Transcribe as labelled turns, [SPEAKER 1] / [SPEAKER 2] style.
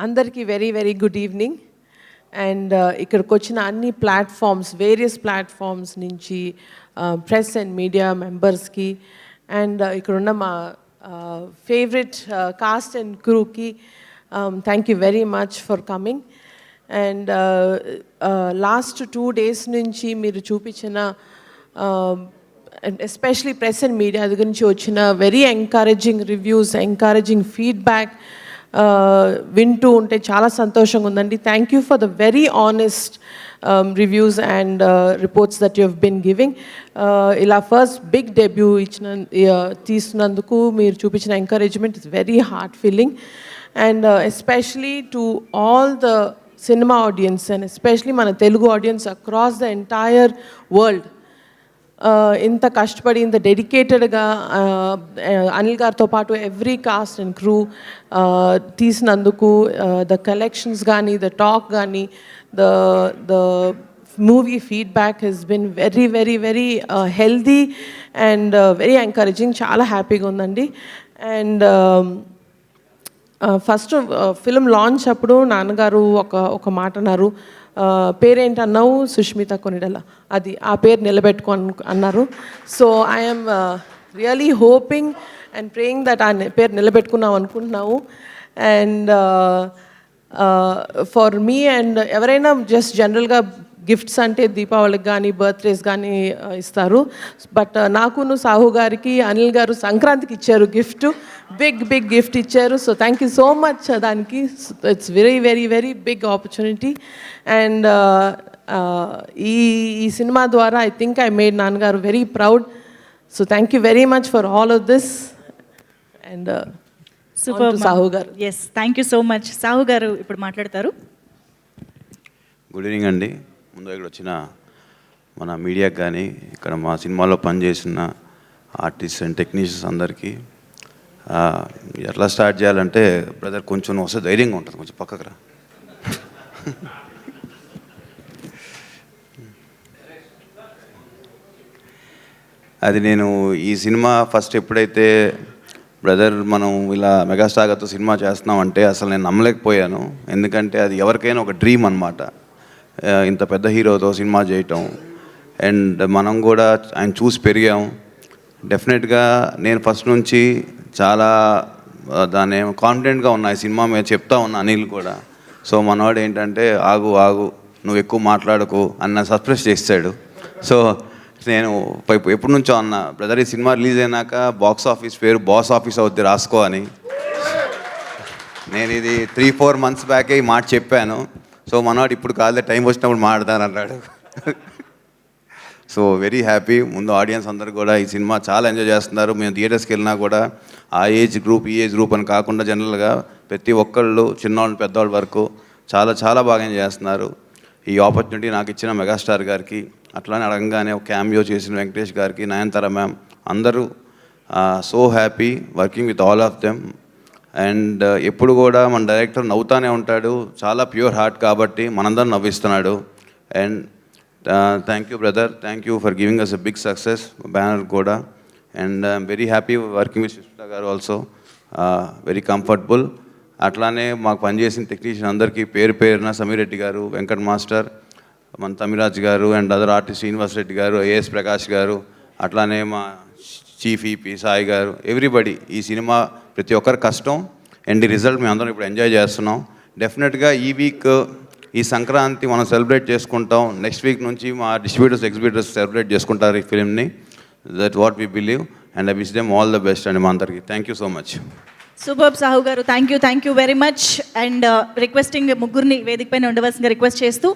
[SPEAKER 1] అందరికీ very very good evening. And ఇక్కడికి వచ్చిన అన్ని ప్లాట్ఫామ్స్, వేరియస్ ప్లాట్ఫామ్స్ నుంచి ప్రెస్ అండ్ మీడియా మెంబర్స్కి అండ్ ఇక్కడున్న మా ఫేవరెట్ కాస్ట్ అండ్ క్రూకి thank you very much for coming. And last 2 days నుంచి మీరు చూపించిన ఎస్పెషలీ ప్రెస్ అండ్ మీడియా గురించి వచ్చిన very encouraging reviews, encouraging feedback వింటూ ఉంటే చాలా సంతోషంగా ఉందండి. Thank you for the very honest reviews and reports that you have been giving. ఇలా ఫస్ట్ బిగ్ డెబ్యూ తీసినందుకు మీరు చూపించిన encouragement is very heart feeling. And especially to all the cinema audiences and especially మన Telugu audiences across the entire world, ఇంత కష్టపడి ఇంత డెడికేటెడ్గా అనిల్ గారితో పాటు ఎవ్రీ కాస్ట్ అండ్ క్రూ తీసినందుకు ద కలెక్షన్స్ కానీ, ద టాక్ కానీ, the movie feedback has been very very very healthy and very encouraging. చాలా హ్యాపీగా ఉందండి. అండ్ ఫస్ట్ ఫిల్మ్ లాంచ్ అప్పుడు నాన్నగారు ఒక మాట అన్నారు, పేరేంటన్నావు, సుష్మిత కొనిడల, అది ఆ పేరు నిలబెట్టుకో అన్నారు. So I'm really hoping and praying that ఆ పేరు నిలబెట్టుకున్నాం అనుకుంటున్నాము. అండ్ ఫర్ మీ అండ్ ఎవరైనా జస్ట్ జనరల్గా గిఫ్ట్స్ అంటే దీపావళికి కానీ బర్త్డేస్ కానీ ఇస్తారు. బట్ నాకును సాహు గారికి అనిల్ గారు సంక్రాంతికి ఇచ్చారు గిఫ్ట్, బిగ్ గిఫ్ట్ ఇచ్చారు. So thank you so much దానికి. It's very very very big opportunity. And ఈ సినిమా ద్వారా ఐ థింక్ ఐ మేడ్ నాన్నగారు very proud. So thank you very much for all of this. And
[SPEAKER 2] super
[SPEAKER 1] Sahu garu.
[SPEAKER 2] Yes, thank you so much. Sahu garu ఇప్పుడు మాట్లాడతారు.
[SPEAKER 3] Good evening అండి. ముందు ఇక్కడ వచ్చిన మన మీడియాకి కానీ, ఇక్కడ మా సినిమాలో పనిచేసిన ఆర్టిస్ట్ అండ్ టెక్నీషియన్స్ అందరికీ ఎట్లా స్టార్ట్ చేయాలంటే, బ్రదర్ కొంచెం వస్తే ధైర్యంగా ఉంటుంది, కొంచెం పక్కకు రా. అది నేను ఈ సినిమా ఫస్ట్ ఎప్పుడైతే బ్రదర్ మనం ఇలా మెగాస్టార్ గారితో సినిమా చేస్తున్నామంటే అసలు నేను నమ్మలేకపోయాను. ఎందుకంటే అది ఎవరికైనా ఒక డ్రీమ్ అనమాట, ఇంత పెద్ద హీరోతో సినిమా చేయటం. అండ్ మనం కూడా ఆయన చూసి పెరిగాం. డెఫినెట్గా నేను ఫస్ట్ నుంచి చాలా దాన్ని కాన్ఫిడెంట్గా ఉన్నా ఈ సినిమా మీద, చెప్తా ఉన్నా అనిల్ కూడా. సో మనవాడు ఏంటంటే ఆగు నువ్వు ఎక్కువ మాట్లాడకు అన్న సస్ప్రెస్ చేస్తాడు. సో నేను ఎప్పటి నుంచో అన్నా, బ్రదర్ ఈ సినిమా రిలీజ్ అయినాక బాక్స్ ఆఫీస్ పేరు బాస్ ఆఫీస్ అవుద్ది రాసుకో అని. నేను ఇది 3-4 months బ్యాకే ఈ మాట చెప్పాను. సో మనవాడు ఇప్పుడు కాదులే, టైం వచ్చినప్పుడు మాట్లాడతాను అన్నాడు. So very happy. ముందు ఆడియన్స్ అందరూ కూడా ఈ సినిమా చాలా ఎంజాయ్ చేస్తున్నారు. మేము థియేటర్స్కి వెళ్ళినా కూడా ఆ ఏజ్ గ్రూప్ ఈ ఏజ్ గ్రూప్ అని కాకుండా జనరల్గా ప్రతి ఒక్కళ్ళు చిన్నవాళ్ళు పెద్దవాళ్ళ వరకు చాలా బాగా ఎంజాయ్ చేస్తున్నారు. ఈ ఆపర్చునిటీ నాకు ఇచ్చిన మెగాస్టార్ గారికి, అట్లానే అడగంగానే ఒక క్యామియో చేసిన వెంకటేష్ గారికి, నయనతార మ్యామ్, అందరూ so happy working with all of them. And ఎప్పుడు కూడా మన డైరెక్టర్ నవ్వుతానే ఉంటాడు, చాలా ప్యూర్ హార్ట్ కాబట్టి మనందరం నవ్విస్తున్నాడు. And thank you brother, thank you for giving us a big success banner కూడా. And I'm very happy working with Sushmita garu also, very comfortable. అట్లానే మాకు పనిచేసిన టెక్నీషియన్ అందరికీ పేరున సమీర్ రెడ్డి గారు, వెంకట్ మాస్టర్, మన తమిరాజ్ గారు and other artist Srinivas Reddy గారు, ఏఎస్ ప్రకాష్ గారు, అట్లానే మా చీఫ్ ఈపీ సాయి గారు, ఎవ్రీబడి. ఈ సినిమా ప్రతి ఒక్కరి కష్టం అండ్ ఈ రిజల్ట్ మేము అందరం ఇప్పుడు ఎంజాయ్ చేస్తున్నాం. డెఫినెట్గా ఈ వీక్ ఈ సంక్రాంతి మనం సెలబ్రేట్ చేసుకుంటాం. నెక్స్ట్ వీక్ నుంచి మా డిస్ట్రిబ్యూటర్స్ ఎగ్జిబిటర్స్ సెలబ్రేట్ చేసుకుంటారు ఈ ఫిలింని. That what we believe and I wish them all the best అండి మా అందరికీ. Thank you so much.
[SPEAKER 2] Super Sahu garu, thank you very much. And requesting ముగ్గురిని వేదిక పైన ఉండవలసిందిగా రిక్వెస్ట్ చేస్తూ